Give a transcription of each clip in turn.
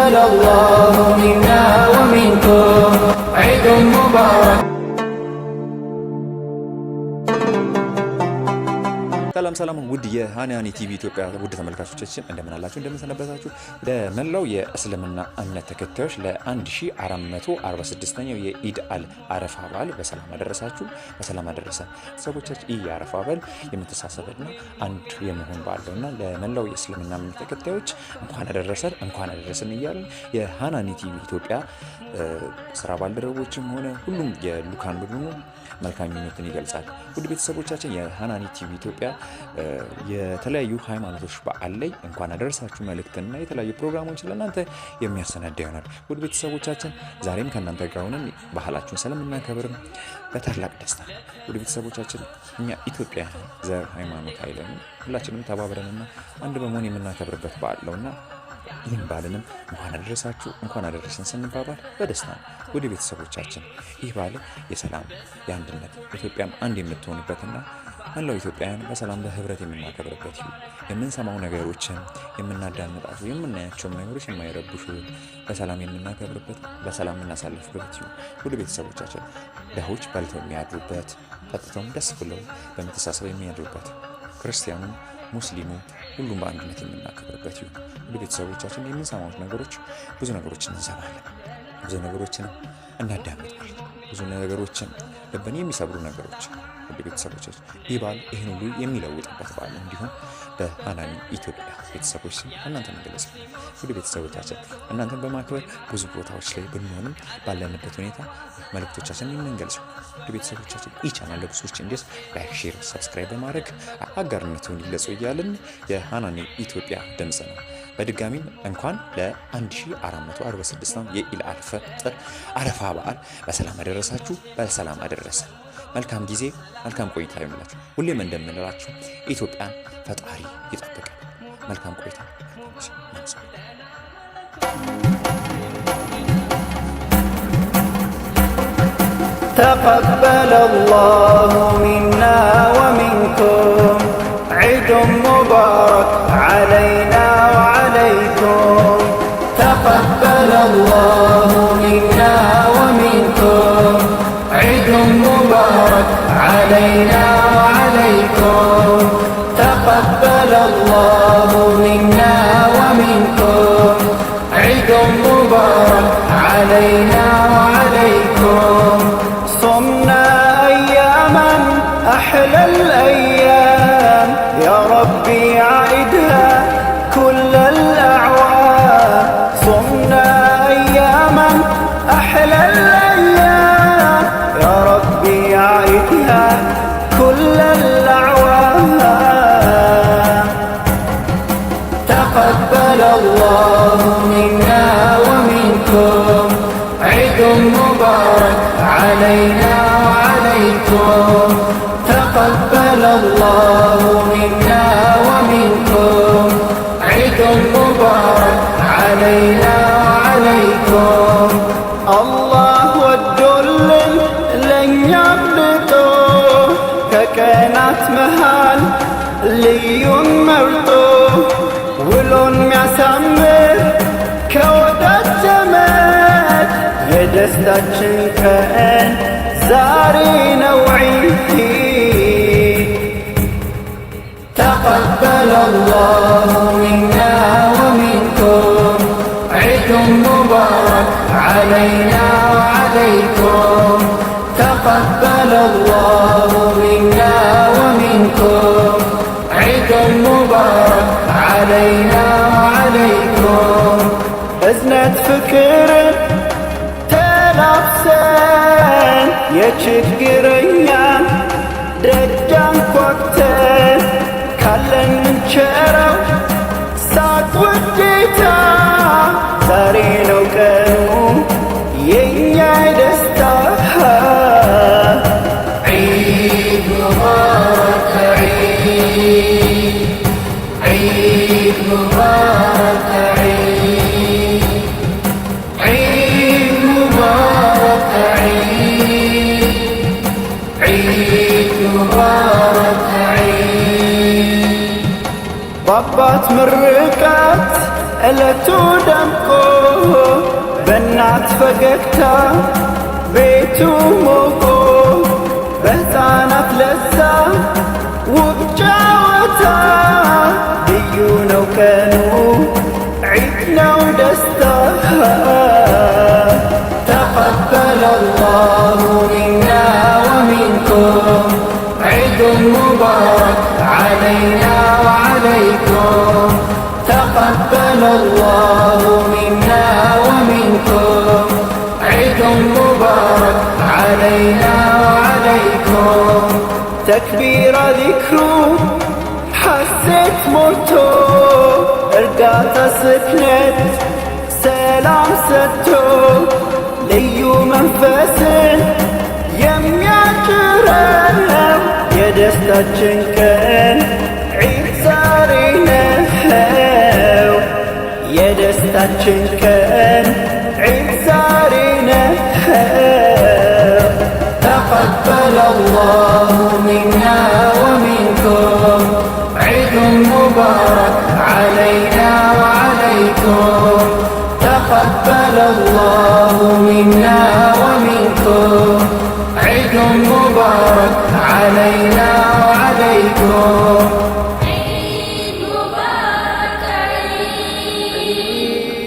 تقبل الله منا ومنكم عيد مبارك. ሰላም ውድ የሃናኒ ቲቪ ኢትዮጵያ ውድ ተመልካቾቻችን እንደምን አላችሁ እንደምን ሰነበታችሁ። ለመላው የእስልምና እምነት ተከታዮች ለ1446ኛው የኢድ አል አረፋ በዓል በሰላም አደረሳችሁ በሰላም አደረሰን። ሰዎቻችን ይህ የአረፋ በዓል የመተሳሰብና አንድ የመሆን በዓል ነውና ለመላው የእስልምና እምነት ተከታዮች እንኳን አደረሰን እያልን የሃናኒ ቲቪ ኢትዮጵያ ስራ ባልደረቦችም ሆነ ሁሉም የሉካን ቡድኑ መልካም ምኞትን ይገልጻል። ውድ ቤተሰቦቻችን የሃናኒ ቲቪ ኢትዮጵያ የተለያዩ ሃይማኖቶች በዓል ላይ እንኳን አደረሳችሁ መልእክትና የተለያዩ ፕሮግራሞችን ለእናንተ የሚያሰናዳ ይሆናል። ውድ ቤተሰቦቻችን ዛሬም ከእናንተ ጋር ሆነን ባህላችሁን ስለምናከብርም በታላቅ ደስታ ውድ ቤተሰቦቻችን እኛ ኢትዮጵያውያን ዘር ሃይማኖት አይለንም ሁላችንም ተባብረንና አንድ በመሆን የምናከብርበት በዓል ነውና ይህን በዓልንም እንኳን አደረሳችሁ እንኳን አደረሰን ስንባባል በደስታ ነው። ውድ ቤተሰቦቻችን ይህ በዓል የሰላም የአንድነት ኢትዮጵያም አንድ የምትሆንበትና መላው ኢትዮጵያውያን በሰላም በህብረት የምናከብርበት ይሁን። የምንሰማው ነገሮችን የምናዳምጣቸው የምናያቸው ነገሮች የማይረብሹ በሰላም የምናከብርበት በሰላም የምናሳልፍበት ይሁን። ውድ ቤተሰቦቻችን ድሆች በልተው የሚያድሩበት ጠጥተውም ደስ ብለው በመተሳሰብ የሚያድሩበት ክርስቲያኑ ሙስሊሙ ሁሉም በአንድነት የምናከብርበት ይሁን። ውድ ቤተሰቦቻችን የምንሰማው ነገሮች ብዙ ነገሮችን እንሰማለን፣ ብዙ ነገሮችን እናዳምጣለን፣ ብዙ ነገሮችን ልብን የሚሰብሩ ነገሮች። ውድ ቤተሰቦቻችን ይህ በዓል ይህን ሁሉ የሚለውጥበት በዓል እንዲሁም በሃናኒ ኢትዮጵያ ቤተሰቦች ስም እናንተን እንገለጻለን። ውድ ቤተሰቦቻችን እናንተን በማክበር ብዙ ቦታዎች ላይ ብንሆንም ባለንበት ሁኔታ መልእክቶቻችን የምንገልጸው ውድ ቤተሰቦቻችን ይህ ቻናል ለብዙዎች እንዲደርስ ላይክ፣ ሼር፣ ሰብስክራይብ በማድረግ አጋርነቱን ይግለጹ እያልን የሃናኒ ኢትዮጵያ ድምጽ ነው። በድጋሚም እንኳን ለ1446 የኢድ አል ፈጥር አረፋ በዓል በሰላም አደረሳችሁ በሰላም አደረሰን። መልካም ጊዜ መልካም ቆይታ ይሁንላችሁ። ሁሌም እንደምንላችሁ ኢትዮጵያን ፈጣሪ ይጠብቃል። መልካም ቆይታ تقبل الله منا ومنكم عيد مبارك علينا وعليكم. تقبل الله منا ومنكم عيد مبارك علينا وعليكم. تقبل الله منا ومنكم عيد مبارك علينا وعليكم. صمنا أياما أحلى الأيام يا ربي عيدها كل الأعوام. صمنا أياما أحلى الأيام يا ربي عيدها كل الأعوام. تقبل الله منا ومنكم عيد مبارك علينا وعليكم. تقبل الله منا ومنكم عيد مبارك علينا وعليكم. الله ወዶልን ለኛ ብልጦ ከቀናት መሃል ልዩን መርጦ ውሎን ሚያሳምር ከወዳጅ ዘመድ የደስታችን ቀን ዛሬ ነው ዒድ። تقبل الله منا ومنكم عيد مبارك علينا وعليكم. تقبل الله منا ومنكم عيد مبارك علينا وعليكم. أزنة فكر تلابسن يشكرنيا ደጃን ኳክተን ካለን ምንቸረው ሳቅ ውዴታ ዛሬ ነው ቀኑ የኛ ደስታ። ዒድ ሙባረክ ዒድ ሙባረክ ዒድ ሙባረክ ዒድ ሙባረክ። በአባት ምርቃት እለቱ ደምቆ በእናት ፈገግታ ቤቱ ሞቆ በሕፃናት ለዛ ውብ ጨዋታ ልዩ ነው ቀኑ ዒድ ነው ደስታ تقبل الله منا ومنكم عيد مبارك علينا وعليكم تقبل الله منا ومنكم عيد مبارك علينا وعليكم تكبير ذكرو حسيت موتو እርጋታ ስክነት ሰላም ሰጥቶ ልዩ መንፈስን የሚያጭረው የደስታችን ቀን ዒድ ዛሬ ነው። የደስታችን ቀን ዒድ ዛሬ ነው። تقبل الله منا ومنكم عيد مبارك علينا وعليكم تقبل الله منا ومنكم عيد مبارك علينا وعليكم مبارك عيد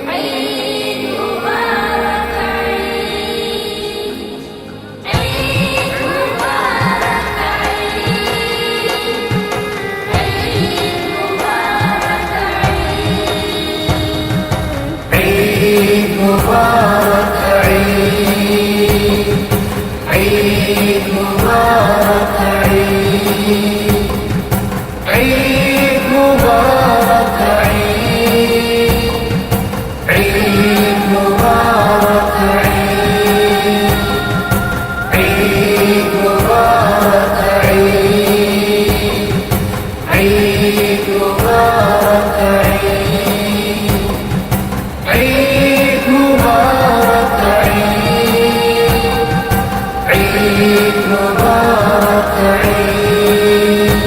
عيد مبارك عيد عيد مبارك عيد عيد مبارك عيد عيد مبارك عيد عيد مبارك عيد عيد مبارك عيد عيد مبارك عيد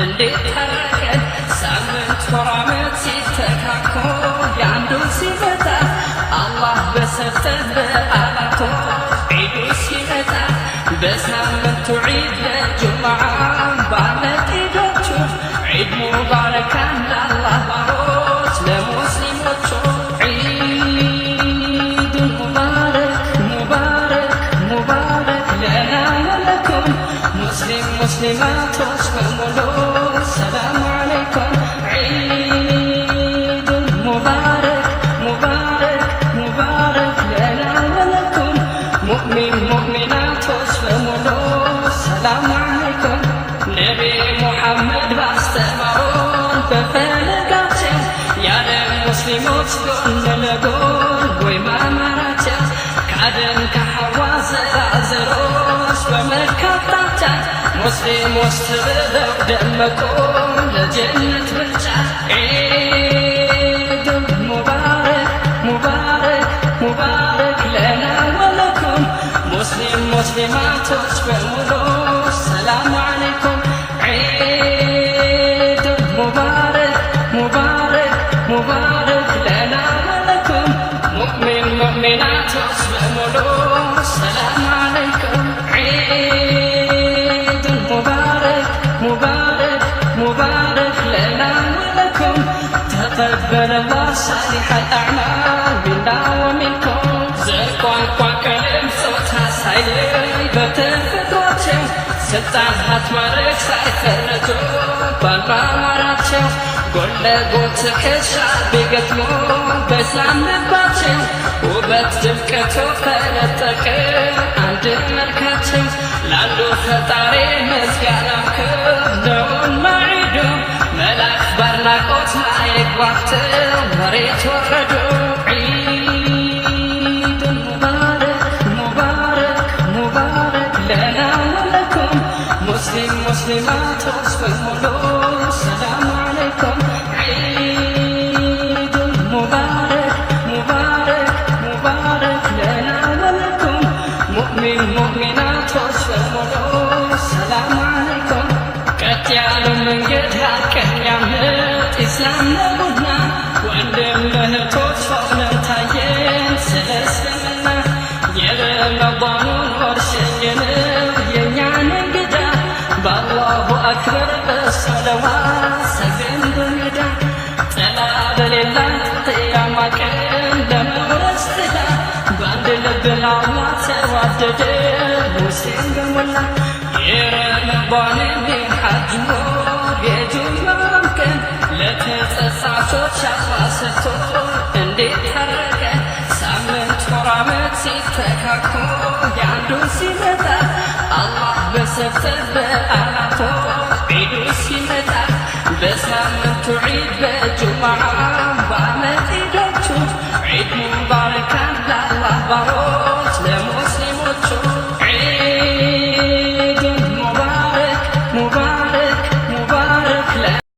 እንዴት ተረከን ሳምንት ወራመት ሲተካኮ ያንዱ ሲመጣ አላህ በሰጠን በዓላቶ ዒዱ ሲመጣ በሳምንቱ ዒድ ለጁምዓ ባለት ዒዶቹ ዒድ ሙባረክ ለአላህ ባሮች ለሙስሊሞቹ ዒድ ሙባረክ ሙባረክ ሙባረክ ለና ወለኩም ሙስሊም ሙስሊማቶች በሙሉ ሰላም አለይኩም ዒድ ሙባረክ ሙባረክ ሙባረክ ለና ወለኩም ሙእሚን ሙእሚናቶች በሙሉ ሰላም አለይኩም ነቢ ሙሐመድ ባስተማሩን በፈለጋቸው የዓለም ሙስሊሞች ጎን ለጎን ወይ ማማራቸው ከአደም ከሐዋ ዘራዘሮች በመካታቻ ሙስሊሞች ተብለው ደመቁ ለጀነት ብልጫ ዒድ ሙባረክ ሙባረክ ሙባረክ ለና ወለኩም ሙስሊም ሙስሊማቶች በሙሉ ሰላም አለይኩም ዒድ ሙባረክ ሙባረክ ሙባረክ ለና ወለኩም ሙእሚን ሙእሚናቶች በሙሉ ሰላም አለይኩም ዒድ ሙባረክ ሙባረክ ሙባረክ ለና ወለኩም ተቀበለ አላህ صالح الأعمال منا ومنكم ዘር ቋንቋ ቀለም ጾታ ሳይለይ በተፈጥሯቸው ስልጣን ሀብት ማዕረግ ሳይፈረጁ ባልማማራቸው ጎን ለጎን ትከሻ ቢገጥሙ በእስላም ልባቸው ውበት ድምቀቱ ፈነጠቀ አንድ መልካቸው ላንዱ ፈጣሪ ምስጋና ክብር ነውና ዒዱ መላእክት ባድናቆት አይግባቸው መሬት ወረዱ ዒድ ሙባረክ ሙባረክ ሙባረክ ለና ወለኩም ሙስሊም ሙስሊማቶች በሙሉ ሰላም አለይኩም ዒድ የሌላት ቅያማ ቀን ለመውረስ ትላ በአንድ ልብ ለአላህ ተዋደደ ሙስሊም በሞላ የረመዳንን የሐጅ ወር የጁማም ቀን ለተጸጻቾች አላህ ሰጥቶ እንዴት ታረቀ ሳምንት ወር ዓመት ሲተካኮ ያንዱ ሲመጣ አላህ በሰጠን በዓላቶ ዒዱ ሲመጣ በሳምንቱ ዒድ በጁምዓ በዓመት ዒዶቹ ዒድ ሙባረክ ለአላህ ባሮ